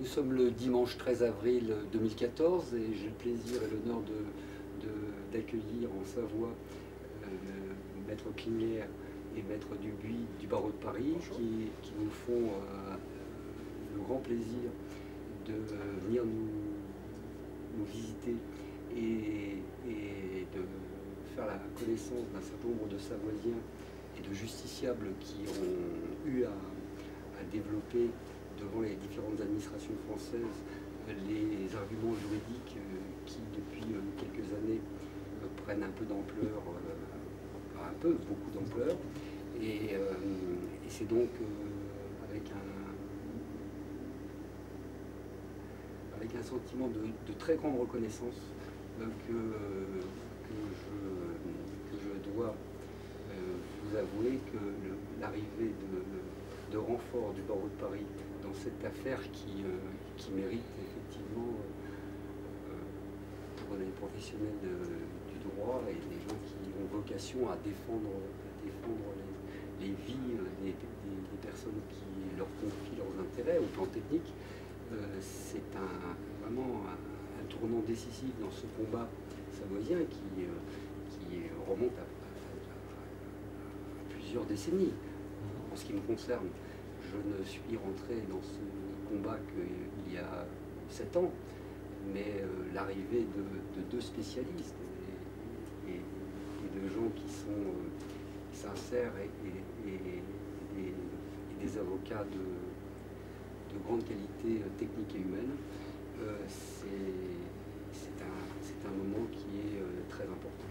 Nous sommes le dimanche 13 avril 2014 et j'ai le plaisir et l'honneur d'accueillir en Savoie Maître Klinger et Maître Dubuis du barreau de Paris qui nous font le grand plaisir de venir nous visiter et de faire la connaissance d'un certain nombre de Savoisiens et de justiciables qui ont eu à développer devant les différentes administrations françaises les arguments juridiques qui, depuis quelques années, prennent un peu d'ampleur, beaucoup d'ampleur. Et c'est donc avec un sentiment de très grande reconnaissance que je dois vous avouer que l'arrivée de renfort du barreau de Paris dans cette affaire qui mérite effectivement pour les professionnels du droit et les gens qui ont vocation à défendre les vies des personnes qui leur confient leurs intérêts au plan technique, c'est vraiment un tournant décisif dans ce combat savoisien qui remonte à plusieurs décennies. En ce qui me concerne, je ne suis rentré dans ce combat qu'il y a 7 ans, mais l'arrivée de deux spécialistes et de gens qui sont sincères et des avocats de grande qualité technique et humaine, c'est un moment qui est très important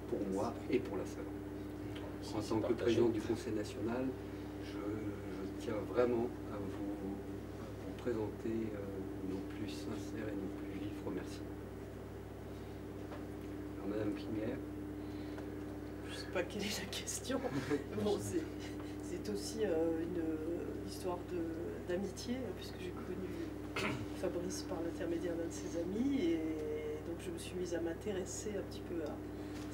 pour moi et pour la Savoie. En tant que président du Conseil national, je tiens vraiment à vous présenter nos plus sincères et nos plus vifs remerciements. Alors, Madame Klinger. Je ne sais pas quelle est la question. Bon, c'est aussi une histoire d'amitié, puisque j'ai connu Fabrice par l'intermédiaire d'un de ses amis, et donc je me suis mise à m'intéresser un petit peu à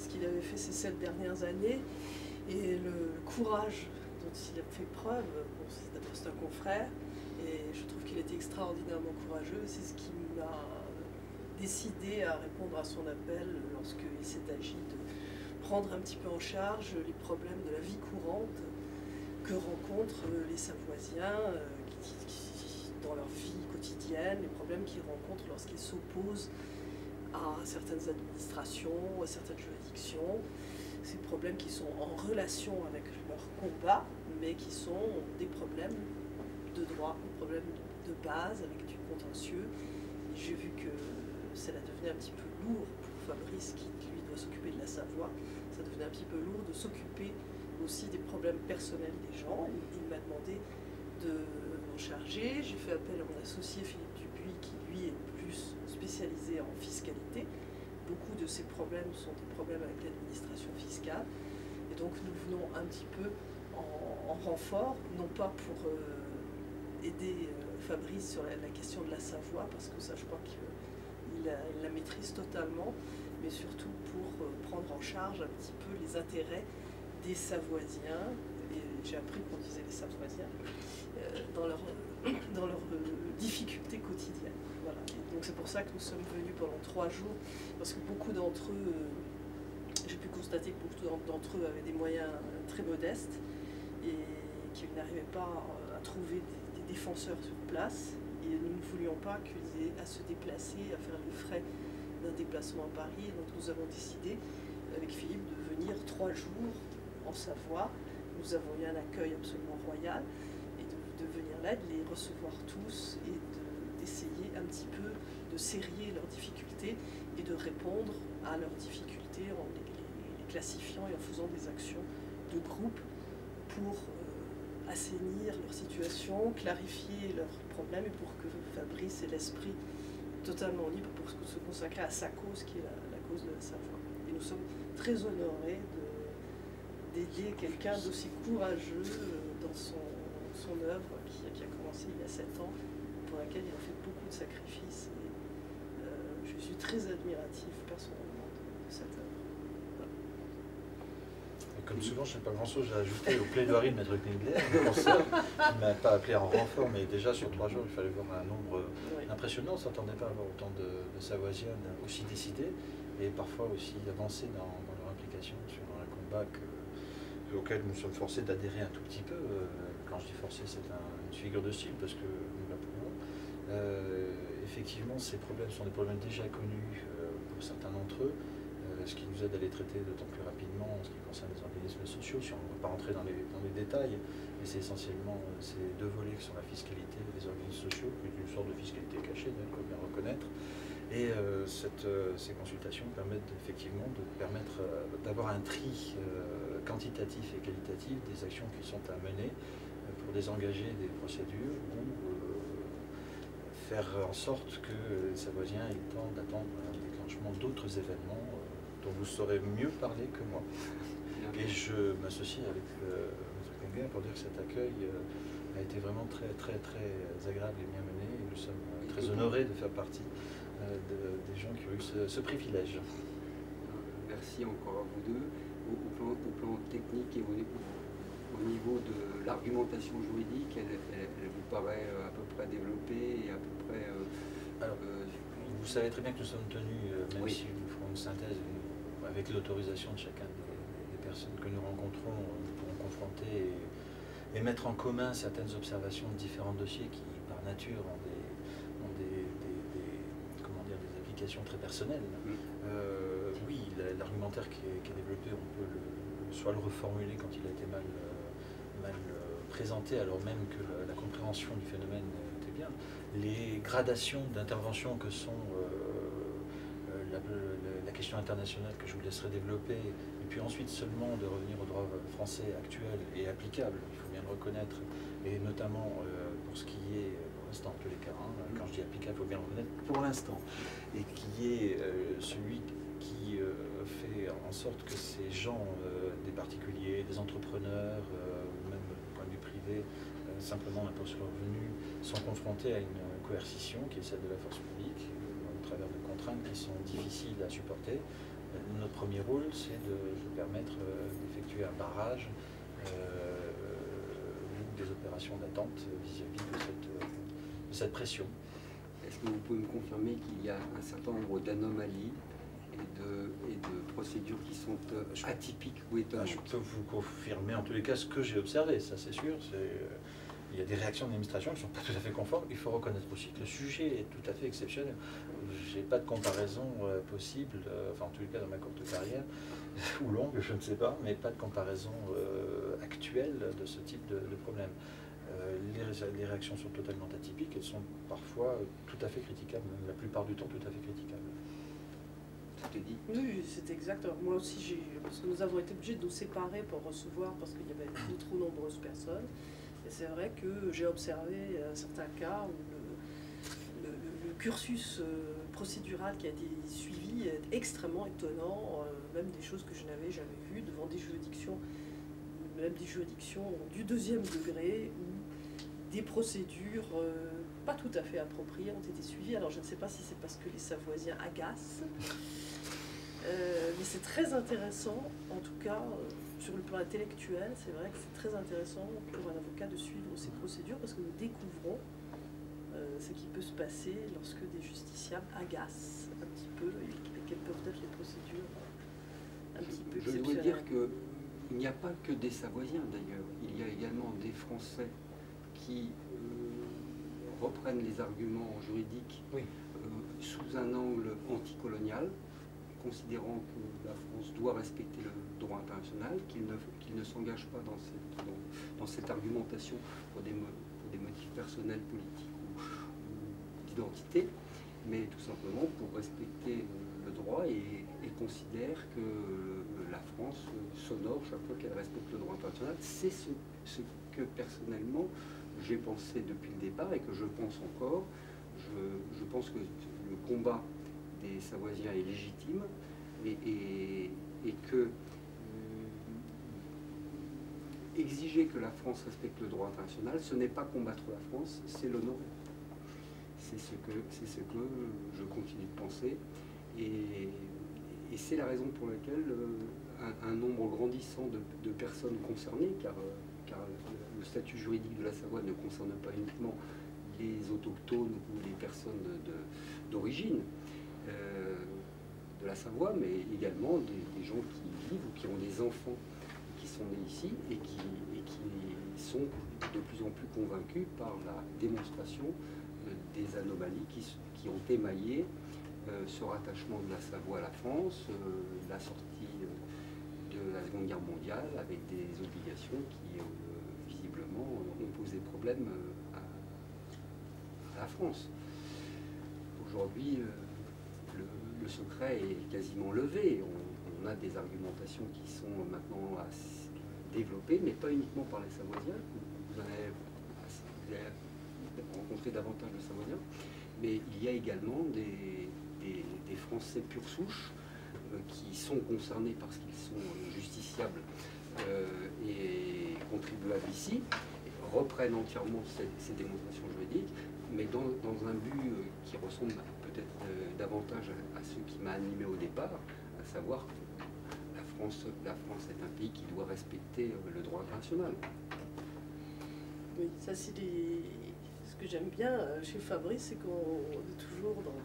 ce qu'il avait fait ces 7 dernières années. Et le courage dont il a fait preuve, bon, d'abord c'est un confrère, et je trouve qu'il était extraordinairement courageux. C'est ce qui m'a décidé à répondre à son appel lorsqu'il s'est agi de prendre un petit peu en charge les problèmes de la vie courante que rencontrent les Savoisiens dans leur vie quotidienne, les problèmes qu'ils rencontrent lorsqu'ils s'opposent à certaines administrations, à certaines juridictions. Ces problèmes qui sont en relation avec leur combat, mais qui sont des problèmes de droit, des problèmes de base, avec du contentieux. Et j'ai vu que cela devenait un petit peu lourd pour Fabrice, qui lui doit s'occuper de la Savoie. Ça devenait un petit peu lourd de s'occuper aussi des problèmes personnels des gens. Il m'a demandé de m'en charger. J'ai fait appel à mon associé Philippe Dubuis, qui lui est plus spécialisé en fiscalité. Beaucoup de ces problèmes sont des problèmes avec l'administration fiscale. Et donc nous venons un petit peu en renfort, non pas pour aider Fabrice sur la question de la Savoie, parce que ça je crois qu'il la maîtrise totalement, mais surtout pour prendre en charge un petit peu les intérêts des Savoisiens, et j'ai appris qu'on disait les Savoisiens, dans leurs difficultés quotidiennes. Voilà. Donc c'est pour ça que nous sommes venus pendant 3 jours, parce que beaucoup d'entre eux, j'ai pu constater que beaucoup d'entre eux avaient des moyens très modestes et qu'ils n'arrivaient pas à trouver des défenseurs sur place. Et nous ne voulions pas qu'ils aient à se déplacer, à faire les frais d'un déplacement à Paris. Et donc nous avons décidé, avec Philippe, de venir 3 jours en Savoie. Nous avons eu un accueil absolument royal, et de venir là, de les recevoir tous et d'essayer un petit peu de serrer leurs difficultés et de répondre à leurs difficultés en les classifiant et en faisant des actions de groupe pour assainir leur situation, clarifier leurs problèmes et pour que Fabrice ait l'esprit totalement libre pour se consacrer à sa cause qui est la cause de la Savoie. Et nous sommes très honorés d'aider quelqu'un d'aussi courageux dans son œuvre qui a commencé il y a 7 ans, pour laquelle il a fait beaucoup de sacrifices. Et je suis très admiratif personnellement de cette œuvre. Voilà. comme souvent, je n'ai pas grand-chose à ajouter au plaidoirie de Maître Klingler, mon penseur, qui ne m'a pas appelé en renfort, mais déjà sur 3 jours, il fallait voir un nombre impressionnant. On ne s'attendait pas à avoir autant de Savoisiennes aussi décidées et parfois aussi avancées dans leur implication sur un combat auquel nous sommes forcés d'adhérer un tout petit peu. Quand je dis forcé, c'est une figure de style parce que nous l'approuvons. Effectivement, ces problèmes sont des problèmes déjà connus pour certains d'entre eux. Ce qui nous aide à les traiter d'autant plus rapidement en ce qui concerne les organismes sociaux, si on ne va pas rentrer dans les détails, mais c'est essentiellement ces 2 volets qui sont la fiscalité des organismes sociaux, qui est une sorte de fiscalité cachée, il faut bien reconnaître. Et ces consultations permettent effectivement d'avoir un tri quantitatif et qualitatif des actions qui sont à mener pour désengager des procédures ou faire en sorte que les Savoisiens aient le temps d'attendre un déclenchement d'autres événements dont vous saurez mieux parler que moi. Et je m'associe avec M. Klingler pour dire que cet accueil a été vraiment très, très, très agréable et bien mené. Et nous sommes très honorés de faire partie des gens qui ont eu ce privilège. Merci encore à vous deux. Au plan technique et au niveau de l'argumentation juridique, elle vous paraît à peu près développée et à peu près... Alors, vous savez très bien que nous sommes tenus, même si nous ferons une synthèse, avec l'autorisation de chacun des personnes que nous rencontrons, nous pourrons confronter et mettre en commun certaines observations de différents dossiers qui, par nature, ont des applications très personnelles. Oui, l'argumentaire qui est développé, on peut soit le reformuler quand il a été mal présenté, alors même que la compréhension du phénomène était bien. Les gradations d'intervention que sont la question internationale que je vous laisserai développer, et puis ensuite seulement de revenir au droit français actuel et applicable, il faut bien le reconnaître, et notamment pour ce qui est, pour l'instant en tous les cas, quand je dis applicable, il faut bien le reconnaître, pour l'instant, et qui est celui qui fait en sorte que ces gens, des particuliers, des entrepreneurs, même du point de vue privé, simplement l'impôt sur le revenu, sont confrontés à une coercition qui est celle de la force publique, au travers de contraintes qui sont difficiles à supporter. Notre premier rôle, c'est de permettre d'effectuer un barrage ou des opérations d'attente vis-à-vis de cette pression. Est-ce que vous pouvez me confirmer qu'il y a un certain nombre d'anomalies et de procédures qui sont atypiques ou étonnantes? Je peux vous confirmer en tous les cas ce que j'ai observé, ça c'est sûr. Il y a des réactions d'administration qui ne sont pas tout à fait conformes. Il faut reconnaître aussi que le sujet est tout à fait exceptionnel. Je n'ai pas de comparaison possible, enfin en tous les cas dans ma courte carrière, ou longue, je ne sais pas, mais pas de comparaison actuelle de ce type de problème. Les réactions sont totalement atypiques, elles sont parfois tout à fait critiquables, la plupart du temps tout à fait critiquables. Tout est dit. Oui, c'est exact. Alors, moi aussi, parce que nous avons été obligés de nous séparer pour recevoir, parce qu'il y avait de trop nombreuses personnes. Et c'est vrai que j'ai observé certains cas où le cursus procédural qui a été suivi est extrêmement étonnant, même des choses que je n'avais jamais vues devant des juridictions, même des juridictions du 2e degré, où des procédures pas tout à fait appropriées ont été suivies. Alors je ne sais pas si c'est parce que les Savoisiens agacent, mais c'est très intéressant, en tout cas, sur le plan intellectuel, c'est vrai que c'est très intéressant pour un avocat de suivre ces procédures parce que nous découvrons ce qui peut se passer lorsque des justiciables agacent un petit peu et quelles peuvent être les procédures un petit peu exceptionnelles. Je dois dire qu'il n'y a pas que des Savoisiens d'ailleurs, il y a également des Français qui reprennent les arguments juridiques sous un angle anticolonial, considérant que la France doit respecter le droit international, qu'il ne s'engage pas dans cette argumentation pour des motifs personnels, politiques ou d'identité, mais tout simplement pour respecter le droit et considère que la France s'honore chaque fois qu'elle respecte le droit international. C'est ce que personnellement j'ai pensé depuis le départ et que je pense encore. Je pense que le combat des Savoisiens est légitime et que exiger que la France respecte le droit international, ce n'est pas combattre la France, c'est l'honorer. C'est ce que je continue de penser et c'est la raison pour laquelle, un nombre grandissant de personnes concernées, car le statut juridique de la Savoie ne concerne pas uniquement les autochtones ou les personnes d'origine de la Savoie, mais également des gens qui vivent ou qui ont des enfants qui sont nés ici et qui sont de plus en plus convaincus par la démonstration des anomalies qui ont émaillé ce rattachement de la Savoie à la France, la sortie de la Seconde Guerre mondiale, avec des obligations qui visiblement ont posé problème à la France. Aujourd'hui, le secret est quasiment levé. On a des argumentations qui sont maintenant assez développées, mais pas uniquement par les Savoisiens. Vous avez rencontré davantage de Savoisiens, mais il y a également des Français pure souche qui sont concernés parce qu'ils sont justiciables et contribuables ici, reprennent entièrement ces démonstrations juridiques, mais dans un but qui ressemble peut-être davantage à ce qui m'a animé au départ, à savoir que la France est un pays qui doit respecter le droit international. Oui, ça c'est ce que j'aime bien chez Fabrice, c'est qu'on est toujours dans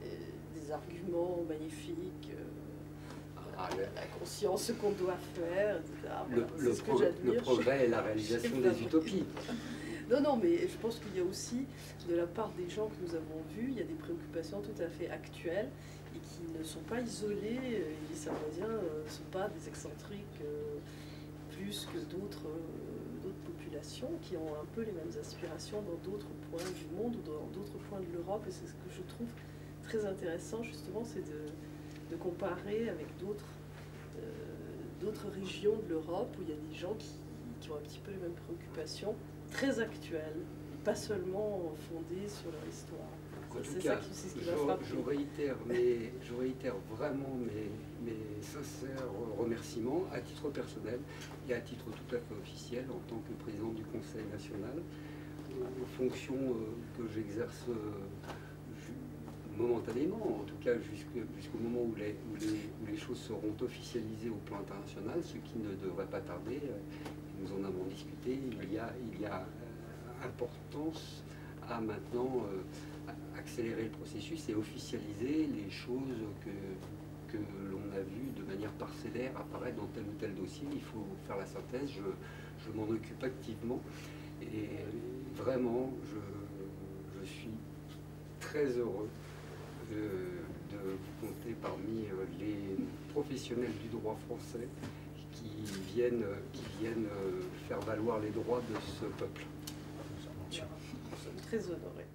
des arguments magnifiques, la conscience qu'on doit faire, etc. Voilà, le progrès et la réalisation des utopies. Non, mais je pense qu'il y a aussi, de la part des gens que nous avons vus, il y a des préoccupations tout à fait actuelles et qui ne sont pas isolées. Les Savoisiens ne sont pas des excentriques plus que d'autres populations qui ont un peu les mêmes aspirations dans d'autres points du monde ou dans d'autres points de l'Europe. Et c'est ce que je trouve très intéressant, justement, c'est de comparer avec d'autres régions de l'Europe où il y a des gens qui ont un petit peu les mêmes préoccupations, très actuelles, et pas seulement fondées sur leur histoire. C'est ça qui m'a frappé. Je réitère vraiment mes sincères remerciements à titre personnel et à titre tout à fait officiel en tant que président du Conseil national, aux fonctions que j'exerce momentanément, en tout cas jusqu'au moment où les choses seront officialisées au plan international, ce qui ne devrait pas tarder. Nous en avons discuté. Il y a importance à maintenant accélérer le processus et officialiser les choses que l'on a vues de manière parcellaire apparaître dans tel ou tel dossier. Il faut faire la synthèse. Je m'en occupe activement et vraiment, je suis très heureux de compter parmi les professionnels du droit français qui viennent faire valoir les droits de ce peuple. Nous sommes très honorés.